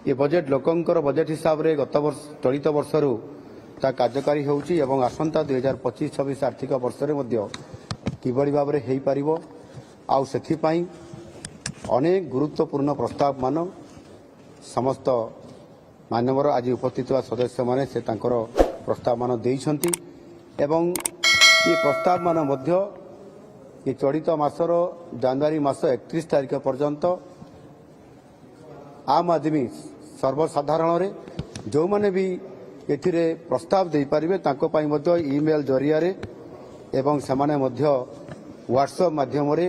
ये budget लोकंकर budget हिसाब से गत वर्ष चलित वर्षरू ता कार्यकारी होउची एवं आसंता 2025-26 आर्थिक वर्ष किभली भाव में हो पार आउ अनेक गुरुत्वपूर्ण प्रस्ताव मान समस्त मानवर आज उपस्थित सदस्य माने से तांकर प्रस्ताव मान देइछंती एवं ये प्रस्ताव मान मध्य ये चलित मासर जनवरी मास 31 तारीख पर्यंत आम आदमी सर्वसाधारण रे जो माने भी एथिरे प्रस्ताव दे पारिबे तांको पाई मध्य ईमेल जरिया रे एवं समाने मध्य व्हाट्सएप माध्यम रे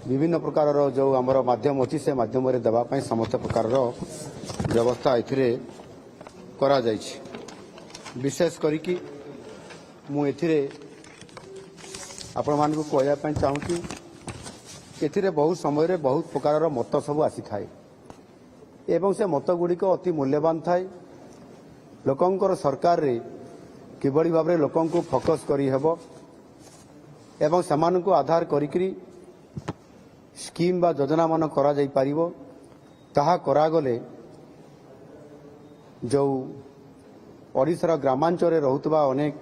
विभिन्न प्रकार जो आमर माध्यम अच्छी से माध्यम रे देबा पाई समस्त प्रकार व्यवस्था एथिरे करा जायछि। विशेष करिकि मु एथिरे आपण मानकु कहया पाई चाहूची एथिरे बहुत समय रे बहुत प्रकार मत सब आसी थाए एवं से मत गुड़िक अति मूल्यवान थाए लोकंकर सरकार रे किभली भाव लोकंकु फोकस करी हेबो एवं समानकु आधार करिकरी स्कीम बा योजना मान करा जाई पारिबो ताहा करागले जो ओडिशार ग्रामांचल रहुतबा अनेक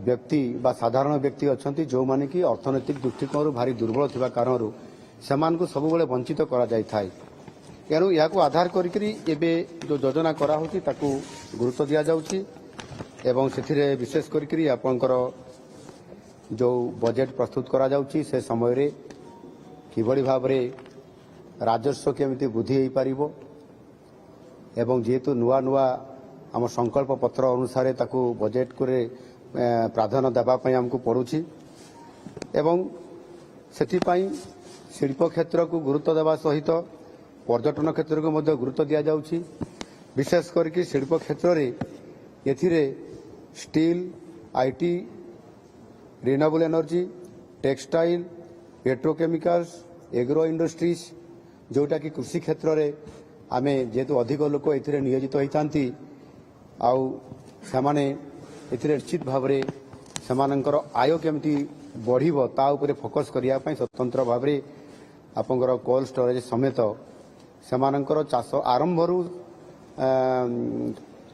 व्यक्ति बा साधारण व्यक्ति अछंती जो माने कि अर्थनैतिक दृष्टिकोण भारी दुर्बल थिबा कारणरू सेमानकु सबुबेले वंचित करा जाई थाए एणु याकु आधार करिकरी एबे जो योजना करा होची ताकू गुरुत्व दिया जाउची एवं सेथिरे विशेष करिकरी आपनकर जो बजेट प्रस्तुत करा जाउची से समय रे किभली भाव रे राजस्व केमिति वृद्धि होई पारिबो एवं जेहेतु नुआ नुआ आम संकल्प पत्र अनुसार ताकू बजेट को प्राधान्य देबा पई हमको पड़ुची एवं सेथिपाई शिल्प क्षेत्र को गुरुत्व देवा सहित पर्यटन क्षेत्र को मध्य गुरुत्व दिया जाउची। विशेष करके शिल्प क्षेत्र रे एथिरे steel IT renewable energy textile petrochemicals agro industries जोटा कि कृषि क्षेत्र रे आमे जेतु अधिक लोक एथिरे नियोजित होइतांती आउ समाने एथिरे निश्चित भाव रे समानंकर आय केमिति बढ़िबो ता उपरे फोकस करिया पई स्वतंत्र भाव रे आपनकर कोल्ड स्टोरेज समेत समानंकर चाष आरंभरू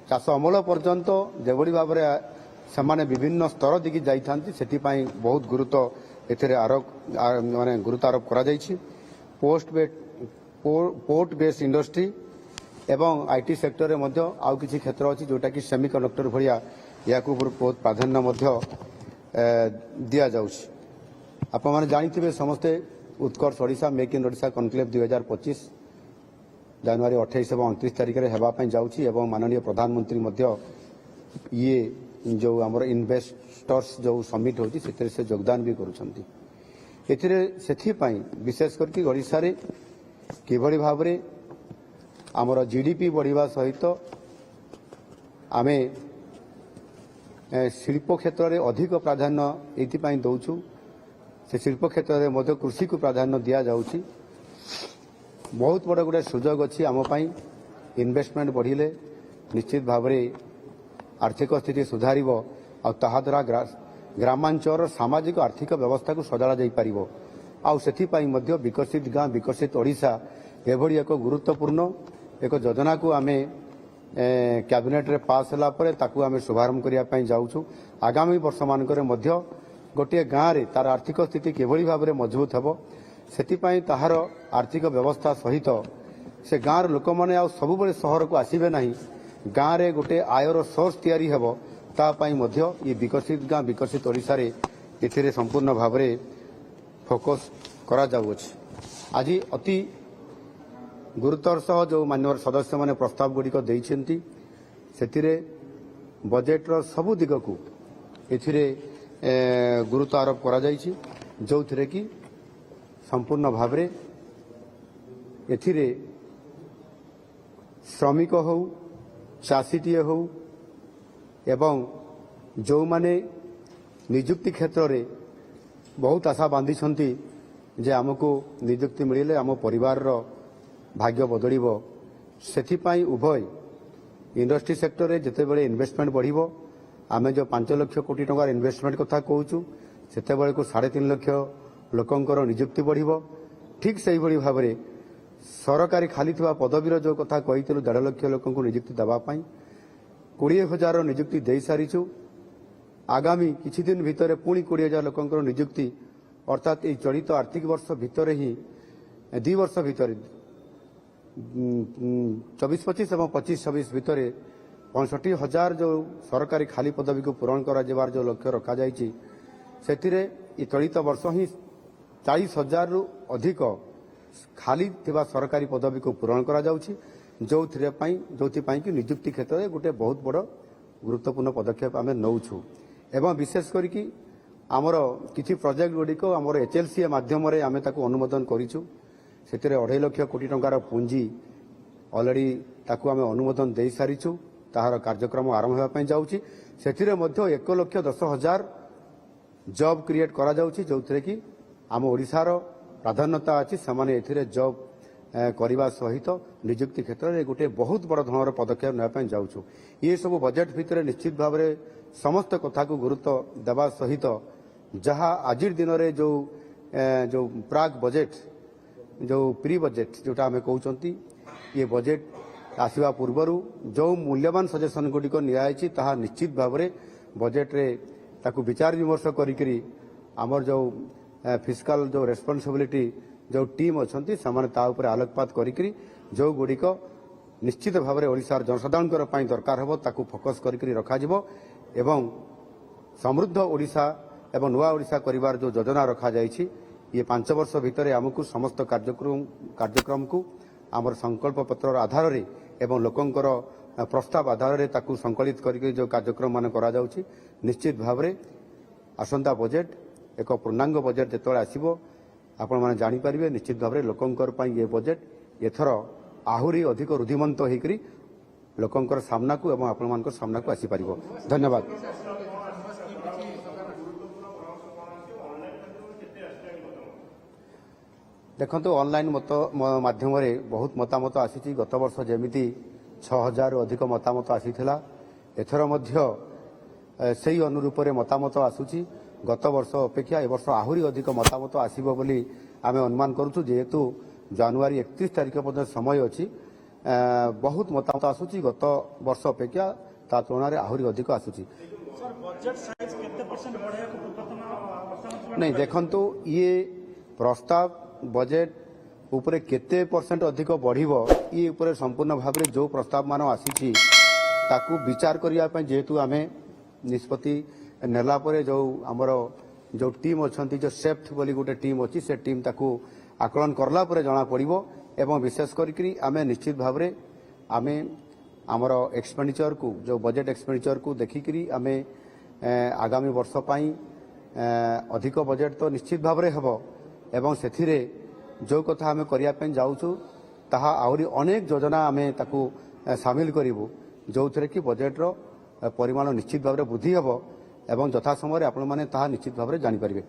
चाष अमल पर्यंत जेभली भाव रे समाने विभिन्न स्तर दिखी जाइथांती सेथिपाई बहुत गुरुत्व एथिरे माने गुरुत्व आरोप करा जाइछि। पोर्ट बेस्ड इंडस्ट्री एवं आईटी सेक्टर रे मध्य आउ किछि क्षेत्र अछि जोटा कि सेमीकंडक्टर भलिया याकू बहुत प्राधान्य मध्य दिया जाउछि। आप माने जानिथिबे समस्ते Utkarsh Odisha make in Odisha conclave 2025 जनवरी 28 एवं 29 तारिख रे हेबा पई जाउछि एवं माननीय प्रधानमंत्री मध्य ये जो आमर इन्वेस्टर्स जो समिट होती से योगदान भी करुछंती एथिरे सेथिपाई विशेष करके ओडिशा रे किभली भाव रे आमर जीडीपी बढ़िबा सहित आमे शिल्प क्षेत्र रे अधिक प्राधान्य एथिपाई दउछु से शिल्प क्षेत्र रे मध्य कृषि को प्राधान्य दिया जाउछि। बहुत बड़ गुडे सुजोग अछि आम पई इन्वेस्टमेंट बढ़िले निश्चित भाव रे आर्थिक स्थिति सुधारिब आ ताहा द्वारा ग्रामांचल सामाजिक आर्थिक व्यवस्था को सजाड़ा जाई पारिबो आ सेथिपाई मध्य विकसित गाँ विकसित ओडिशा एभली एक गुरुत्वपूर्ण एक योजना को आमे कैबिनेट रे पास होला परे ताकू आमे शुभारंभ करिया पई जाउछु। आगामी वर्ष मानकरे मध्य गोटे गाँ रे तार आर्थिक स्थिति केभली भाव रे मजबूत हेबो सेथिपाई ताहार आर्थिक व्यवस्था सहित से गाँर लोक माने आ सबुबेले सहर को आसीबे नाही गाँव रे गोटे आयर सोर्स तैयारी हेबो ता पाई मध्य ये विकसित गाँ विकसित ओडिशा रे एथिरे संपूर्ण भाव रे फोकस करा जाउछि। आज अति गुरुत्वर सह जो माननीय सदस्य माने प्रस्ताव गुड़िक देइछन्ती सेथिरे बजेट रो सबु दिग को एथिरे गुरुत्व आरोप करा जाइछि जो थिरे कि संपूर्ण भाव रे एथिरे श्रमिक हो चाषीटीए हो एवं जो माने निजुक्ति क्षेत्र रे बहुत आशा बांधी छंती जे आमको निजुक्ति मिलिले आम परिवार रो भाग्य बदलिबो सेथिपाई उभय इंडस्ट्री सेक्टर रे जते बेले इन्वेस्टमेंट बढ़िबो आमे जो 5 लाख कोटी टंका इन्वेस्टमेंट कथा कहूचु सेते बेले को 3.5 लाख लोकंकर निजुक्ति बढ़िबो ठीक सही भली भाव रे ସରକାରୀ ଖାଲି ଥିବା ପଦବୀର ଯେଉଁ କଥା କହିଥିଲୁ 1.5 ଲକ୍ଷ ଲୋକଙ୍କୁ ନିଯୁକ୍ତି ଦେବା ପାଇଁ 20,000 ନିଯୁକ୍ତି ଦେଇସାରିଛୁ। ଆଗାମୀ କିଛି ଦିନ ଭିତରେ ପୁଣି 20,000 ଲୋକଙ୍କର ନିଯୁକ୍ତି ଅର୍ଥାତ୍ ଏହି ଚଳିତ ଆର୍ଥିକ ବର୍ଷ ଭିତରେ ହିଁ 2 ବର୍ଷ ଭିତରେ 24-25 ଏବଂ 25-26 ଭିତରେ 65,000 ଯେଉଁ ସରକାରୀ ଖାଲି ପଦବୀକୁ ପୂରଣ କରାଯିବାର ଯେଉଁ ଲକ୍ଷ୍ୟ ରଖାଯାଇଛି ସେଥିରେ ଏ ଚଳିତ ବର୍ଷ ହିଁ 40,000ରୁ ଅଧିକ ଖାଲି ଥିବା ସରକାରୀ ପଦବୀକୁ ପୂରଣ କରାଯାଉଛି ଯେଉଁଥିପାଇଁ କି ନିଯୁକ୍ତି କ୍ଷେତ୍ରରେ ଗୋଟେ ବହୁତ ବଡ଼ ଗୁରୁତ୍ୱପୂର୍ଣ୍ଣ ପଦକ୍ଷେପ ଆମେ ନେଉଛୁ ଏବଂ ବିଶେଷ କରିକି ଆମର କିଛି ପ୍ରୋଜେକ୍ଟ ଗୁଡ଼ିକ ଆମର HLCA ମାଧ୍ୟମରେ ଆମେ ତାକୁ ଅନୁମୋଦନ କରିଛୁ। ସେଥିରେ 2.5 ଲକ୍ଷ କୋଟି ଟଙ୍କାର ପୁଞ୍ଜି ଅଲରେଡି ତାକୁ ଆମେ ଅନୁମୋଦନ ଦେଇସାରିଛୁ। ତାହାର କାର୍ଯ୍ୟକ୍ରମ ଆରମ୍ଭ ହେବା ପାଇଁ ଯାଉଛି। ସେଥିରେ ମଧ୍ୟ 1,10,000 ଜବ୍ କ୍ରିଏଟ୍ କରାଯାଉଛି ଯେଉଁଥିରେ କି ଆମ ଓଡ଼ିଶାର ପ୍ରାଧାନ୍ୟତା ଅଛି। ସେମାନେ ଏଥିରେ ଜବ୍ କରିବା ସହିତ ନିଯୁକ୍ତି କ୍ଷେତ୍ରରେ ଗୋଟେ ବହୁତ ବଡ଼ ଧରଣର ପଦକ୍ଷେପ ନେବା ପାଇଁ ଯାଉଛୁ। ଏସବୁ ବଜେଟ୍ ଭିତରେ ନିଶ୍ଚିତ ଭାବରେ ସମସ୍ତ କଥାକୁ ଗୁରୁତ୍ୱ ଦେବା ସହିତ ଯାହା ଆଜିର ଦିନରେ ଯେଉଁ ପ୍ରାକ୍ ବଜେଟ୍ ଯେଉଁ ପ୍ରି ବଜେଟ୍ ଯେଉଁଟା ଆମେ କହୁଛନ୍ତି ଏ ବଜେଟ୍ ଆସିବା ପୂର୍ବରୁ ଯେଉଁ ମୂଲ୍ୟବାନ ସଜେସନ୍ ଗୁଡ଼ିକ ନିଆଯାଇଛି ତାହା ନିଶ୍ଚିତ ଭାବରେ ବଜେଟ୍ରେ ତାକୁ ବିଚାର ବିମର୍ଶ କରିକିରି ଆମର ଯେଉଁ ଫିସ୍କାଲ ଯେଉଁ ରେସ୍ପନ୍ସିବିଲିଟି ଯେଉଁ ଟିମ୍ ଅଛନ୍ତି ସେମାନେ ତା ଉପରେ ଆଲୋକପାତ କରିକିରି ଯେଉଁଗୁଡ଼ିକ ନିଶ୍ଚିତ ଭାବରେ ଓଡ଼ିଶାର ଜନସାଧାରଣଙ୍କର ପାଇଁ ଦରକାର ହେବ ତାକୁ ଫୋକସ୍ କରିକିରି ରଖାଯିବ ଏବଂ ସମୃଦ୍ଧ ଓଡ଼ିଶା ଏବଂ ନୂଆ ଓଡ଼ିଶା କରିବାର ଯେଉଁ ଯୋଜନା ରଖାଯାଇଛି ଇଏ 5 ବର୍ଷ ଭିତରେ ଆମକୁ ସମସ୍ତ କାର୍ଯ୍ୟକ୍ରମକୁ ଆମର ସଂକଳ୍ପ ପତ୍ରର ଆଧାରରେ ଏବଂ ଲୋକଙ୍କର ପ୍ରସ୍ତାବ ଆଧାରରେ ତାକୁ ସଂକଳିତ କରିକି ଯେଉଁ କାର୍ଯ୍ୟକ୍ରମ ମାନ କରାଯାଉଛି ନିଶ୍ଚିତ ଭାବରେ ଆସନ୍ତା ବଜେଟ୍ ଏକ ପୂର୍ଣ୍ଣାଙ୍ଗ ବଜେଟ୍ ଯେତେବେଳେ ଆସିବ ଆପଣମାନେ ଜାଣିପାରିବେ ନିଶ୍ଚିତ ଭାବରେ ଲୋକଙ୍କର ପାଇଁ ଏ ବଜେଟ୍ ଏଥର ଆହୁରି ଅଧିକ ରୁଧିମନ୍ତ ହୋଇକରି ଲୋକଙ୍କର ସାମ୍ନାକୁ ଏବଂ ଆପଣମାନଙ୍କର ସାମ୍ନାକୁ ଆସିପାରିବ। ଧନ୍ୟବାଦ। ଦେଖନ୍ତୁ ଅନଲାଇନ୍ ମାଧ୍ୟମରେ ବହୁତ ମତାମତ ଆସିଛି। ଗତ ବର୍ଷ ଯେମିତି 6,000ରୁ ଅଧିକ ମତାମତ ଆସିଥିଲା ଏଥର ମଧ୍ୟ ସେହି ଅନୁରୂପରେ ମତାମତ ଆସୁଛି। ଗତ ବର୍ଷ ଅପେକ୍ଷା ଏ ବର୍ଷ ଆହୁରି ଅଧିକ ମତାମତ ଆସିବ ବୋଲି ଆମେ ଅନୁମାନ କରୁଛୁ ଯେହେତୁ ଜାନୁଆରୀ 31 ତାରିଖ ପର୍ଯ୍ୟନ୍ତ ସମୟ ଅଛି। ବହୁତ ମତାମତ ଆସୁଛି ଗତ ବର୍ଷ ଅପେକ୍ଷା ତା ତୁଳନାରେ ଆହୁରି ଅଧିକ ଆସୁଛି। ନାଇଁ ଦେଖନ୍ତୁ ଇଏ ପ୍ରସ୍ତାବ ବଜେଟ୍ ଉପରେ କେତେ ପରସେଣ୍ଟ ଅଧିକ ବଢ଼ିବ ଇଏ ଉପରେ ସମ୍ପୂର୍ଣ୍ଣ ଭାବରେ ଯେଉଁ ପ୍ରସ୍ତାବ ମାନ ଆସିଛି ତାକୁ ବିଚାର କରିବା ପାଇଁ ଯେହେତୁ ଆମେ ନିଷ୍ପତ୍ତି ନେଲା ପରେ ଆମର ଯେଉଁ ଟିମ୍ ଅଛନ୍ତି ଯେଉଁ ସେଫ୍ଟ ବୋଲି ଗୋଟେ ଟିମ୍ ଅଛି ସେ ଟିମ୍ ତାକୁ ଆକଳନ କଲା ପରେ ଜଣାପଡ଼ିବ ଏବଂ ବିଶେଷ କରିକି ଆମେ ନିଶ୍ଚିତ ଭାବରେ ଆମେ ଆମର ଏକ୍ସପେଣ୍ଡିଚରକୁ ଯେଉଁ ବଜେଟ୍ ଏକ୍ସପେଣ୍ଡିଚରକୁ ଦେଖିକିରି ଆମେ ଆଗାମୀ ବର୍ଷ ପାଇଁ ଅଧିକ ବଜେଟ୍ ତ ନିଶ୍ଚିତ ଭାବରେ ହେବ ଏବଂ ସେଥିରେ ଯେଉଁ କଥା ଆମେ କରିବା ପାଇଁ ଯାଉଛୁ ତାହା ଆହୁରି ଅନେକ ଯୋଜନା ଆମେ ତାକୁ ସାମିଲ କରିବୁ ଯେଉଁଥିରେ କି ବଜେଟ୍ର ପରିମାଣ ନିଶ୍ଚିତ ଭାବରେ ବୃଦ୍ଧି ହେବ ଏବଂ ଯଥା ସମୟରେ ଆପଣମାନେ ତାହା ନିଶ୍ଚିତ ଭାବରେ ଜାଣିପାରିବେ।